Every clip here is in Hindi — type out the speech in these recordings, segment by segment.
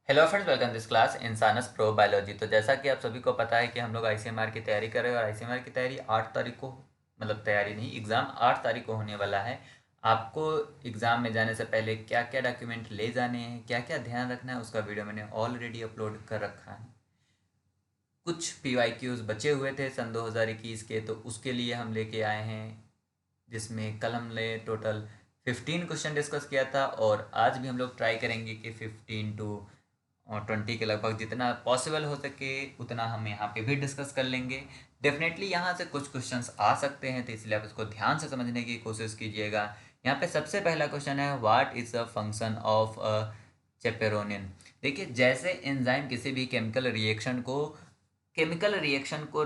Hello friends, welcome this class इंसानस प्रो बायोलॉजी। तो जैसा कि आप सभी को पता है कि हम लोग आईसीएमआर की तैयारी कर रहे हैं और आईसीएमआर की तैयारी 8 तारीख को, मतलब तैयारी नहीं, एग्ज़ाम 8 तारीख को होने वाला है। आपको एग्ज़ाम में जाने से पहले क्या क्या डॉक्यूमेंट ले जाने हैं, क्या क्या ध्यान रखना है, उसका वीडियो मैंने ऑलरेडी अपलोड कर रखा है। कुछ पीवाईक्यूज बचे हुए थे सन 2021 के, तो उसके लिए हम लेके आए हैं, जिसमें कल हमने टोटल 15 क्वेश्चन डिस्कस किया था और आज भी हम लोग ट्राई करेंगे कि 15 to 20 के लगभग जितना पॉसिबल हो सके उतना हम यहाँ पे भी डिस्कस कर लेंगे। डेफिनेटली यहाँ से कुछ क्वेश्चंस आ सकते हैं, तो इसलिए आप इसको ध्यान से समझने की कोशिश कीजिएगा। यहाँ पे सबसे पहला क्वेश्चन है, what is the function of chaperonin. देखिए, जैसे एंजाइम किसी भी केमिकल रिएक्शन को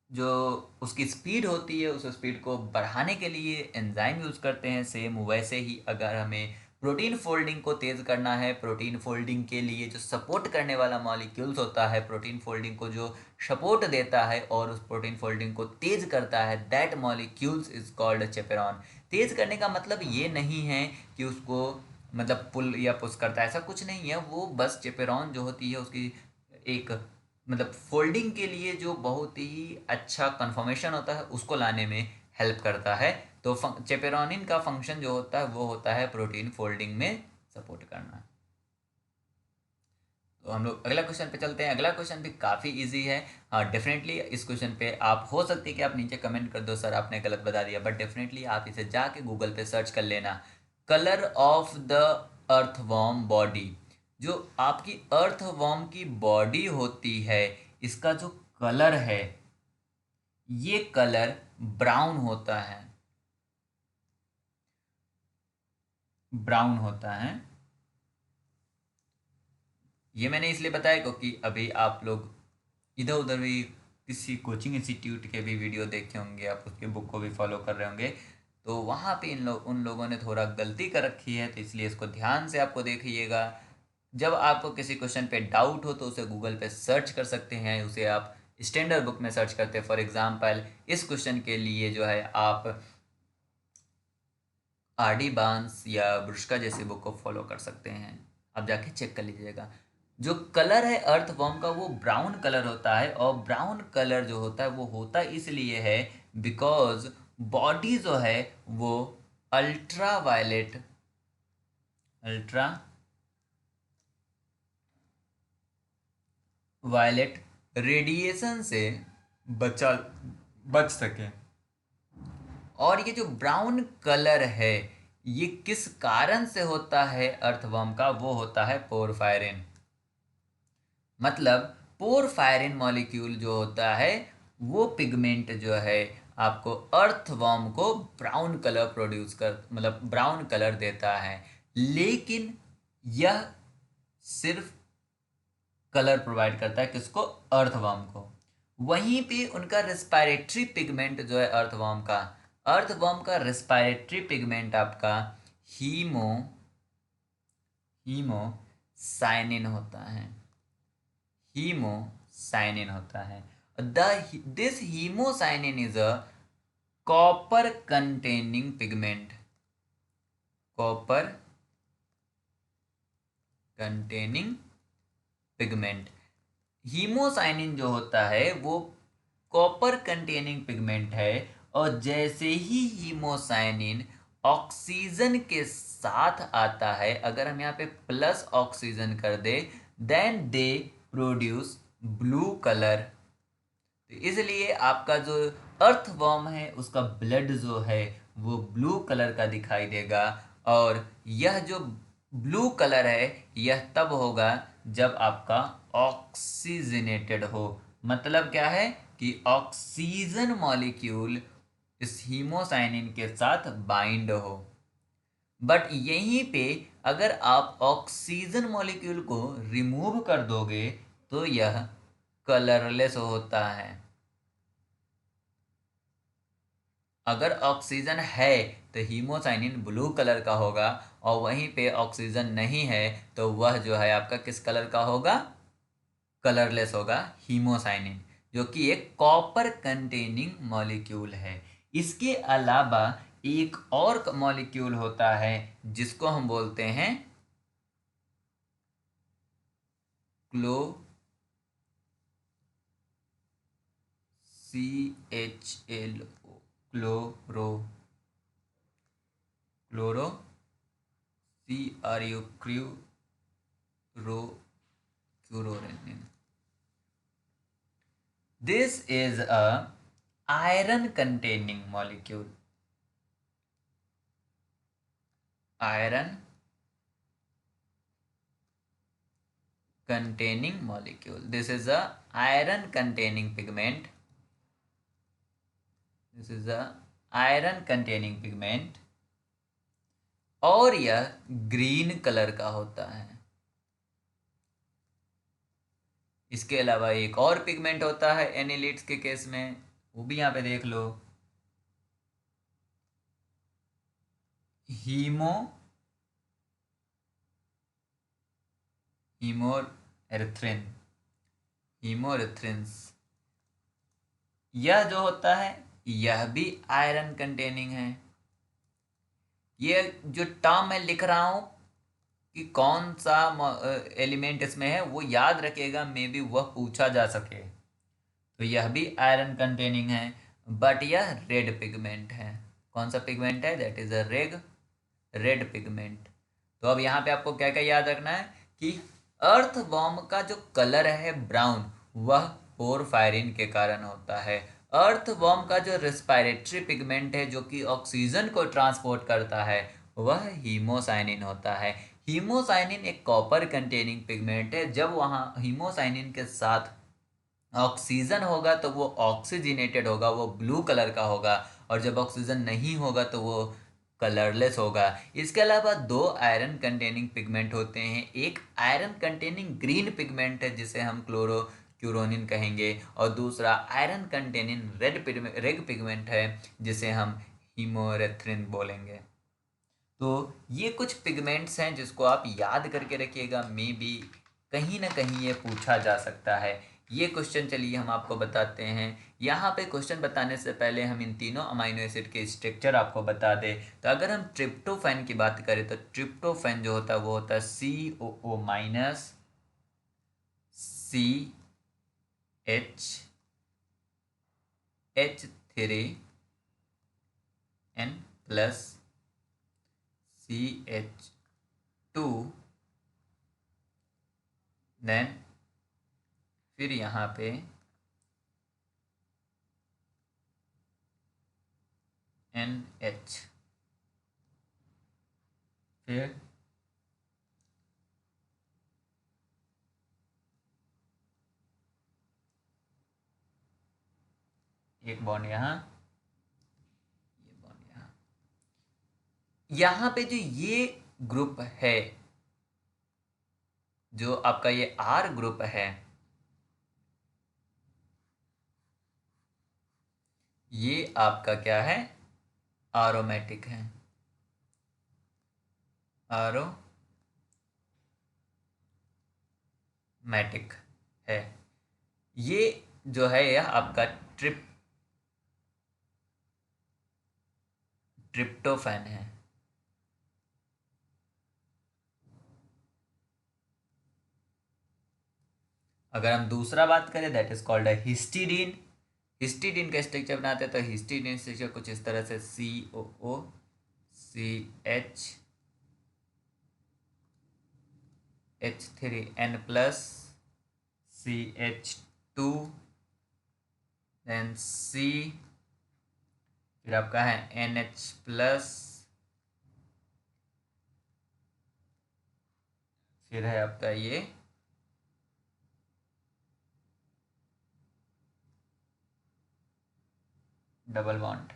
जो उसकी स्पीड होती है, उस स्पीड को बढ़ाने के लिए एंजाइम यूज़ करते हैं, सेम वैसे ही अगर हमें प्रोटीन फोल्डिंग को तेज़ करना है, प्रोटीन फोल्डिंग के लिए जो सपोर्ट करने वाला मॉलिक्यूल्स होता है, प्रोटीन फोल्डिंग को जो सपोर्ट देता है और उस प्रोटीन फोल्डिंग को तेज़ करता है, दैट मॉलिक्यूल्स इज कॉल्ड चेपेरॉन। तेज़ करने का मतलब ये नहीं है कि उसको मतलब पुल या पुश करता है, ऐसा कुछ नहीं है। वो बस चेपेरॉन जो होती है उसकी एक मतलब फोल्डिंग के लिए जो बहुत ही अच्छा कन्फर्मेशन होता है उसको लाने में हेल्प करता है। तो चेपेरोनिन का फंक्शन जो होता है वो होता है प्रोटीन फोल्डिंग में सपोर्ट करना। तो हम लोग अगला क्वेश्चन पे चलते हैं। अगला क्वेश्चन भी काफ़ी इजी है। हाँ, डेफिनेटली इस क्वेश्चन पे आप हो सकती है कि आप नीचे कमेंट कर दो सर आपने गलत बता दिया, बट डेफिनेटली आप इसे जाके गूगल पे सर्च कर लेना। Colour of the earthworm body, जो आपकी अर्थवॉर्म की बॉडी होती है, इसका जो कलर है ये कलर ब्राउन होता है। ब्राउन होता है। ये मैंने इसलिए बताया क्योंकि अभी आप लोग इधर उधर भी किसी कोचिंग इंस्टीट्यूट के भी वीडियो देखे होंगे, आप उसके बुक को भी फॉलो कर रहे होंगे, तो वहाँ पे उन लोगों ने थोड़ा गलती कर रखी है, तो इसलिए इसको ध्यान से आपको देखिएगा। जब आपको किसी क्वेश्चन पे डाउट हो तो उसे गूगल पे सर्च कर सकते हैं, उसे आप स्टैंडर्ड बुक में सर्च करते हैं। फॉर एग्जांपल इस क्वेश्चन के लिए जो है आप आर.डी. बांस या ब्रुस्का जैसी बुक को फॉलो कर सकते हैं, आप जाके चेक कर लीजिएगा। जो कलर है अर्थवॉर्म का वो ब्राउन कलर होता है, और ब्राउन कलर जो होता है वो होता इसलिए है बिकॉज बॉडी जो है वो अल्ट्रा वायलेट रेडिएशन से बचा बच सके। और ये जो ब्राउन कलर है ये किस कारण से होता है अर्थवर्म का, वो होता है पोरफायरिन। मतलब पोरफायरिन मॉलिक्यूल जो होता है वो पिगमेंट जो है आपको अर्थवर्म को ब्राउन कलर प्रोड्यूस कर मतलब ब्राउन कलर देता है। लेकिन यह सिर्फ कलर प्रोवाइड करता है किसको, अर्थवर्म को। वहीं पे उनका रेस्पिरेटरी पिगमेंट जो है अर्थवर्म का रेस्पिरेटरी पिगमेंट आपका हीमो हीमोसाइनिन होता है। हीमोसाइनिन होता है। This haemocyanin is a copper containing pigment. Copper containing pigment. Haemocyanin जो होता है वो कॉपर कंटेनिंग पिगमेंट है, और जैसे ही हीमोसाइनिन ऑक्सीजन के साथ आता है, अगर हम यहाँ पे प्लस ऑक्सीजन कर दे, then they produce blue colour. तो इसलिए आपका जो अर्थवर्म है उसका ब्लड जो है वो ब्लू कलर का दिखाई देगा। और यह जो ब्लू कलर है यह तब होगा जब आपका ऑक्सीजनेटेड हो। मतलब क्या है कि ऑक्सीजन मॉलिक्यूल इस हीमोसाइनिन के साथ बाइंड हो। बट यहीं पे अगर आप ऑक्सीजन मॉलिक्यूल को रिमूव कर दोगे तो यह कलरलेस होता है। अगर ऑक्सीजन है तो हीमोसाइनिन ब्लू कलर का होगा, और वहीं पे ऑक्सीजन नहीं है तो वह जो है आपका किस कलर का होगा, कलरलेस होगा, हीमोसाइनिन, जो कि एक कॉपर कंटेनिंग मॉलिक्यूल है। इसके अलावा एक और मॉलिक्यूल होता है जिसको हम बोलते हैं क्लो CHLO chlorocruorin. This is a iron containing molecule. Iron containing molecule. This is a iron containing pigment. This is a iron containing pigment. और यह ग्रीन कलर का होता है. इसके अलावा एक और पिगमेंट होता है एनिलिड्स के केस में, वो भी यहाँ पे देख लो. हीमोरेथ्रिन्स. यह जो होता है यह भी आयरन कंटेनिंग है. ये जो टर्म मैं लिख रहा हूं कि कौन सा एलिमेंट इसमें है वो याद रखिएगा, मे बी वह पूछा जा सके. तो यह भी आयरन कंटेनिंग है, बट यह रेड पिगमेंट है. कौन सा पिगमेंट है? That is a red pigment. तो अब यहाँ पे आपको क्या क्या याद रखना है कि अर्थवॉर्म का जो कलर है ब्राउन, वह पोरफायरिन के कारण होता है. अर्थवॉर्म का जो रेस्पिरेटरी पिगमेंट है जो कि ऑक्सीजन को ट्रांसपोर्ट करता है, वह हीमोसाइनिन होता है. हीमोसाइनिन एक कॉपर कंटेनिंग पिगमेंट है. जब वहाँ हीमोसाइनिन के साथ ऑक्सीजन होगा तो वो ऑक्सीजनेटेड होगा, वो ब्लू कलर का होगा. और जब ऑक्सीजन नहीं होगा तो वो कलरलेस होगा. इसके अलावा दो आयरन कंटेनिंग पिगमेंट होते हैं. एक आयरन कंटेनिंग ग्रीन पिगमेंट है जिसे हम क्लोरोक्यूरोनिन कहेंगे, और दूसरा आयरन कंटेनिंग रेड पिगमेंट है जिसे हम हीमोरेथ्रिन बोलेंगे. तो ये कुछ पिगमेंट्स हैं जिसको आप याद करके रखिएगा, मे बी कहीं ना कहीं ये पूछा जा सकता है. ये क्वेश्चन चलिए हम आपको बताते हैं. यहाँ पे क्वेश्चन बताने से पहले हम इन तीनों अमाइनो एसिड के स्ट्रक्चर आपको बता दें. तो अगर हम ट्रिप्टोफैन की बात करें तो ट्रिप्टोफैन जो होता है वो होता है COO minus CHH3N plus CH2, then फिर यहाँ पे NH, फिर एक बॉन्ड यहाँ, ये बॉन्ड यहाँ. यहाँ पे जो ये ग्रुप है, जो आपका ये R ग्रुप है, ये आपका क्या है? एरोमेटिक है. एरोमेटिक है. ये जो है यह आपका ट्रिप्टोफैन है. अगर हम दूसरा बात करें that is called histidine. Histidine का स्ट्रक्चर बनाते हैं तो हिस्टीडीन स्ट्रक्चर कुछ इस तरह से COO CH3N plus CH2 then C, फिर आपका है NH प्लस, फिर है आपका ये डबल बॉन्ड.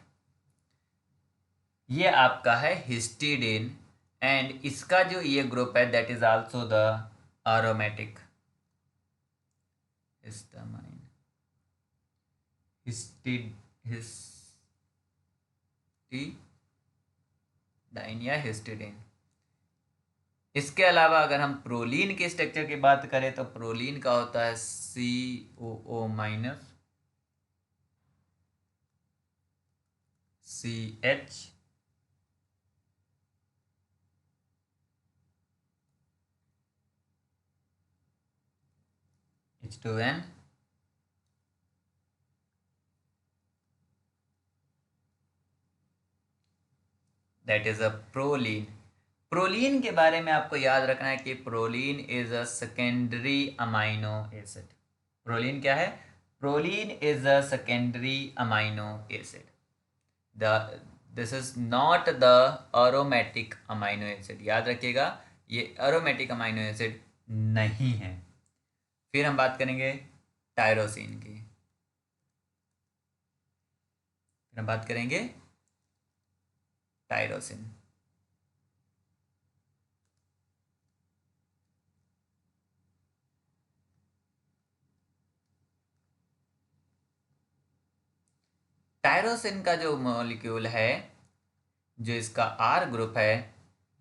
ये आपका है हिस्टीडीन. एंड इसका जो ये ग्रुप है that is also the aromatic. Histamine, histidine या हिस्टीडीन. इसके अलावा अगर हम प्रोलीन के स्ट्रक्चर की बात करें तो प्रोलीन का होता है COO minus CH, H2N, that is a proline. Proline के बारे में आपको याद रखना है कि proline is a secondary amino acid. Proline क्या है? Proline is a secondary amino acid. The this is not the aromatic amino acid. याद रखिएगा, ये अरोमेटिक अमाइनो एसिड नहीं है। फिर हम बात करेंगे टायरोसिन की। फिर हम बात करेंगे टायरोसिन। टायरोसिन का जो मॉलिक्यूल है, जो इसका आर ग्रुप है,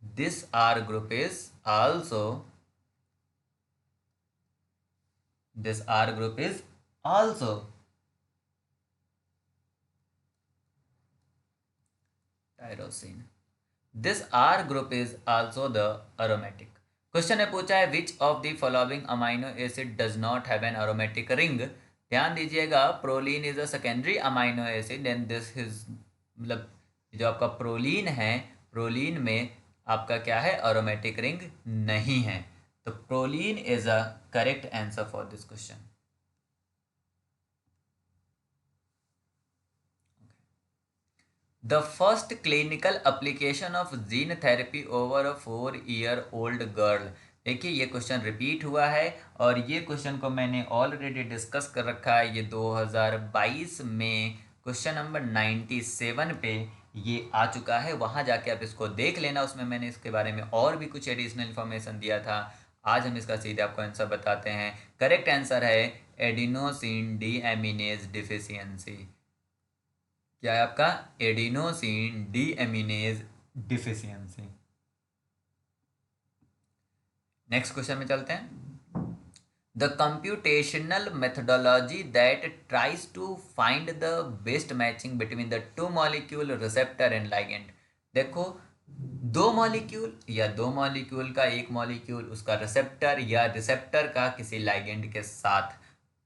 this R group is also this R group is also tyrosine. This R group is also the aromatic. Question ने पूछा है which of the following amino acid does not have an aromatic ring. ध्यान दीजिएगा, proline is a secondary amino acid and this is, मतलब जो आपका प्रोलीन है, प्रोलीन में आपका क्या है? अरोमेटिक रिंग नहीं है। तो proline is a correct answer for this question. The first clinical application of gene therapy over a 4-year-old girl। देखिए, ये क्वेश्चन रिपीट हुआ है और ये क्वेश्चन को मैंने ऑलरेडी डिस्कस कर रखा है। ये 2022 में क्वेश्चन नंबर 97 पे ये आ चुका है। वहाँ जाके आप इसको देख लेना, उसमें मैंने इसके बारे में और भी कुछ एडिशनल इन्फॉर्मेशन दिया था। आज हम इसका सीधे आपको आंसर बताते हैं। करेक्ट आंसर है एडिनोसिन डीएमिनेज डिफिशियंसी। क्या है आपका? Adenosine deaminase deficiency. Next question में चलते हैं। The computational methodology that tries to find the best matching between the two molecule receptor and ligand. देखो, दो मॉलिक्यूल या दो मॉलिक्यूल का एक मॉलिक्यूल उसका रिसेप्टर या रिसेप्टर का किसी लाइगेंड के साथ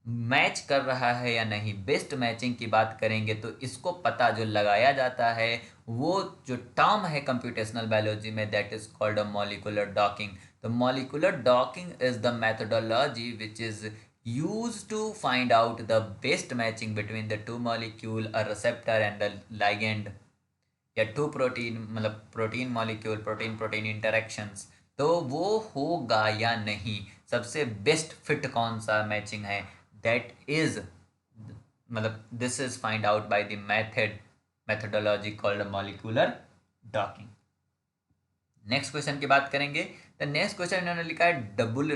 मैच कर रहा है या नहीं, बेस्ट मैचिंग की बात करेंगे तो इसको पता जो लगाया जाता है, वो जो टर्म है कंप्यूटेशनल बायोलॉजी में, that is called a molecular docking. तो molecular docking is the methodology which is used to find out the best matching between the two molecule, a receptor and a ligand, या टू प्रोटीन, मतलब protein molecule, protein protein interactions, तो वो होगा या नहीं, सबसे बेस्ट फिट कौन सा मैचिंग है, दैट इज, मतलब this is find out by the methodology called molecular docking. Next question की बात करेंगे। तो नेक्स्ट क्वेश्चन इन्होंने लिखा है double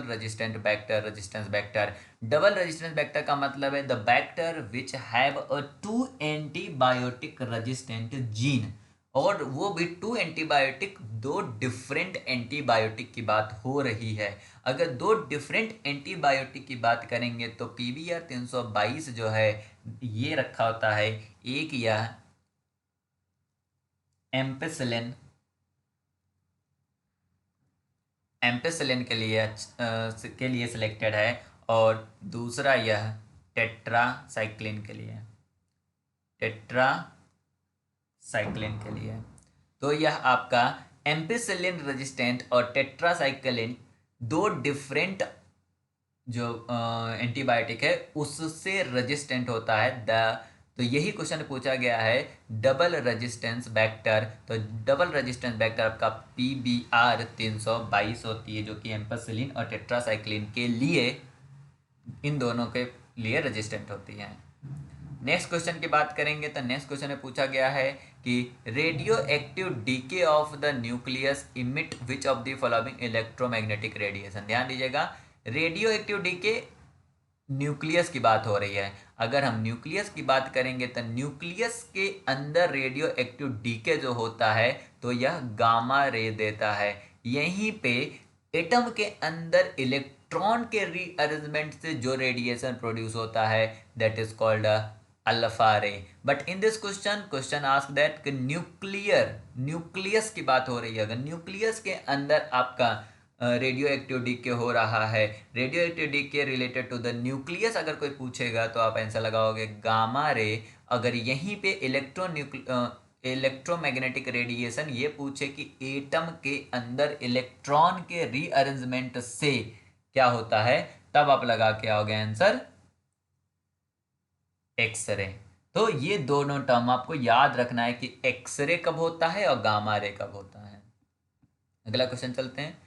resistant vector, resistance vector. Double resistance vector का मतलब है the vector which have a two antibiotic resistant gene, और वो भी टू एंटीबायोटिक, दो डिफरेंट एंटीबायोटिक की बात हो रही है। अगर दो डिफरेंट एंटीबायोटिक की बात करेंगे तो PBR 322 जो है ये रखा होता है, एक या एम्पेसिलिन, एम्पेसिलिन के लिए सिलेक्टेड है, और दूसरा यह टेट्रासाइक्लिन के लिए, टेट्रासाइक्लिन के लिए। तो यह आपका एम्पेसिलिन रेजिस्टेंट और टेट्रासाइक्लिन दो डिफरेंट जो एंटीबायोटिक है उससे रेजिस्टेंट होता है। तो यही क्वेश्चन पूछा गया है, डबल रेजिस्टेंस बैक्टर। तो डबल रेजिस्टेंस बैक्टर आपका PBR 322 होती है, जो कि एम्पेसिलिन और टेट्रासाइक्लिन के लिए, इन दोनों के लिए रेजिस्टेंट होती है। नेक्स्ट क्वेश्चन की बात करेंगे तो नेक्स्ट क्वेश्चन में पूछा गया है कि radio active DK of the nucleus emit which of the following electromagnetic radiation. ध्यान दीजिएगा, रेडियो एक्टिव डीके, न्यूक्लियस की बात हो रही है। अगर हम न्यूक्लियस की बात करेंगे तो न्यूक्लियस के अंदर रेडियो एक्टिव डीके जो होता है तो यह गामा रे देता है। यहीं पे एटम के अंदर इलेक्ट्रॉन के रीअरेंजमेंट से जो रेडिएशन प्रोड्यूस होता है, दैट इज कॉल्ड अल्फा रे। But in this question ask that nucleus की बात हो रही है। अगर न्यूक्लियस के अंदर आपका रेडियो एक्टिव डीके हो रहा है। Radioactive decay related to the nucleus अगर कोई पूछेगा तो आप आंसर लगाओगे गामा रे। अगर यहीं पे इलेक्ट्रोमैग्नेटिक रेडिएशन ये पूछे कि एटम के अंदर इलेक्ट्रॉन के रीअरेंजमेंट से क्या होता है, तब आप लगा के आओगे आंसर एक्सरे। तो ये दोनों टर्म आपको याद रखना है कि एक्सरे कब होता है और गामा रे कब होता है। अगला क्वेश्चन चलते हैं।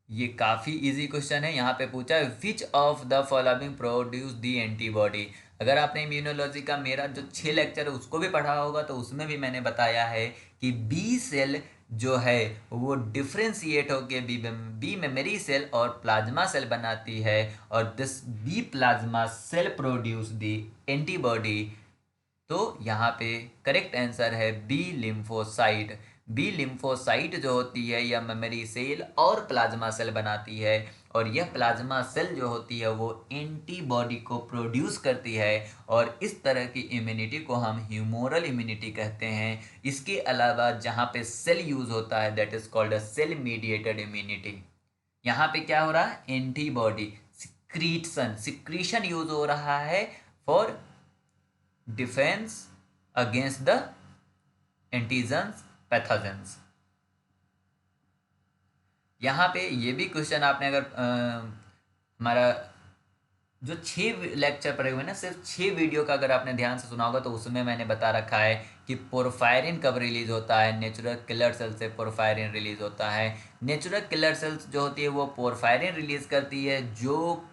ये काफ़ी इजी क्वेश्चन है। यहाँ पे पूछा है which of the following produce the antibody. अगर आपने इम्यूनोलॉजी का मेरा जो 6 लेक्चर है उसको भी पढ़ा होगा तो उसमें भी मैंने बताया है कि बी सेल जो है वो डिफ्रेंशिएट होकर बी मेमोरी सेल और प्लाज्मा सेल बनाती है, और this B plasma cell produce the antibody. तो यहाँ पे करेक्ट आंसर है बी लिम्फोसाइट। बी लिम्फोसाइट जो होती है यह मेमोरी सेल और प्लाज्मा सेल बनाती है, और यह प्लाज्मा सेल जो होती है वो एंटीबॉडी को प्रोड्यूस करती है, और इस तरह की इम्यूनिटी को हम ह्यूमोरल इम्यूनिटी कहते हैं। इसके अलावा जहाँ पे सेल यूज होता है that is called a cell mediated immunity. यहाँ पे क्या हो रहा है, एंटीबॉडी सिक्रीशन यूज हो रहा है for defence against the antigens pathogens. यहाँ पे ये भी क्वेश्चन आपने अगर हमारा जो 6 लेक्चर पढ़े हुए ना, सिर्फ 6 वीडियो का अगर आपने ध्यान से सुना होगा तो उसमें मैंने बता रखा है कि पोरफायरिन कब रिलीज होता है। नेचुरल किलर सेल से पोरफायरिन रिलीज होता है। नेचुरल किलर सेल्स जो होती है वो पोरफायरिन रिलीज करती है जो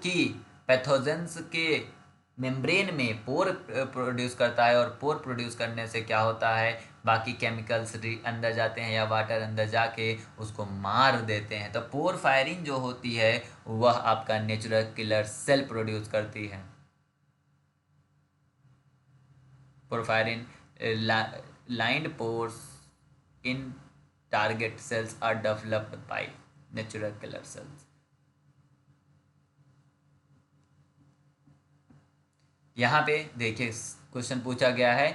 कि पैथोजेंस के मेम्ब्रेन में पोर प्रोड्यूस करता है, और पोर प्रोड्यूस करने से क्या होता है, बाकी केमिकल्स अंदर जाते हैं या वाटर अंदर जाके उसको मार देते हैं। तो पोर फायरिंग जो होती है वह आपका नेचुरल किलर सेल प्रोड्यूस करती है। Porphyrin lined pores in target cells are developed by natural killer cells. यहाँ पे देखिए क्वेश्चन पूछा गया है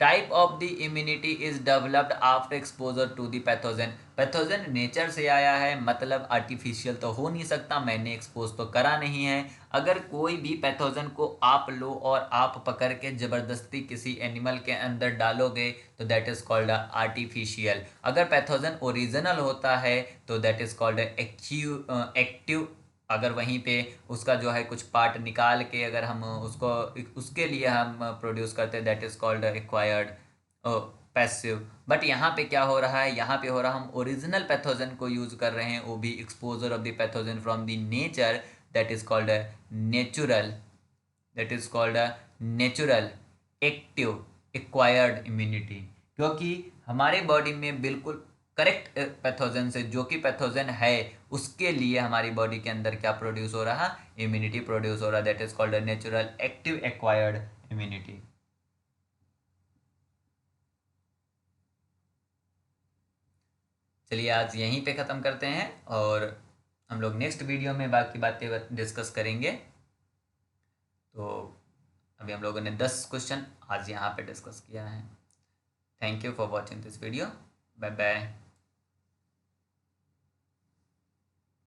type of the immunity is developed after exposure to the pathogen. Pathogen nature से आया है, मतलब आर्टिफिशियल तो हो नहीं सकता, मैंने एक्सपोज तो करा नहीं है। अगर कोई भी पैथोजन को आप लो और आप पकड़ के जबरदस्ती किसी एनिमल के अंदर डालोगे तो दैट इज कॉल्ड आर्टिफिशियल। अगर पैथोजन ओरिजिनल होता है तो दैट इज कॉल्ड एक्टिव। अगर वहीं पे उसका जो है कुछ पार्ट निकाल के अगर हम उसको उसके लिए हम प्रोड्यूस करते हैं that is called acquired passive. But यहाँ पे क्या हो रहा है, यहाँ पे हो रहा हम ओरिजिनल पैथोजन को यूज कर रहे हैं, वो भी exposure of the pathogen from the nature that is called natural, that is called natural active acquired immunity. क्योंकि हमारे बॉडी में बिल्कुल करेक्ट पैथोजन से जो कि पैथोजन है उसके लिए हमारी बॉडी के अंदर क्या प्रोड्यूस हो रहा, इम्यूनिटी प्रोड्यूस हो रहा, that is called natural active acquired immunity. चलिए आज यहीं पे ख़त्म करते हैं और हम लोग नेक्स्ट वीडियो में बाकी बातें डिस्कस करेंगे। तो अभी हम लोगों ने 10 क्वेश्चन आज यहाँ पे डिस्कस किया है। Thank you for watching this video. Bye bye.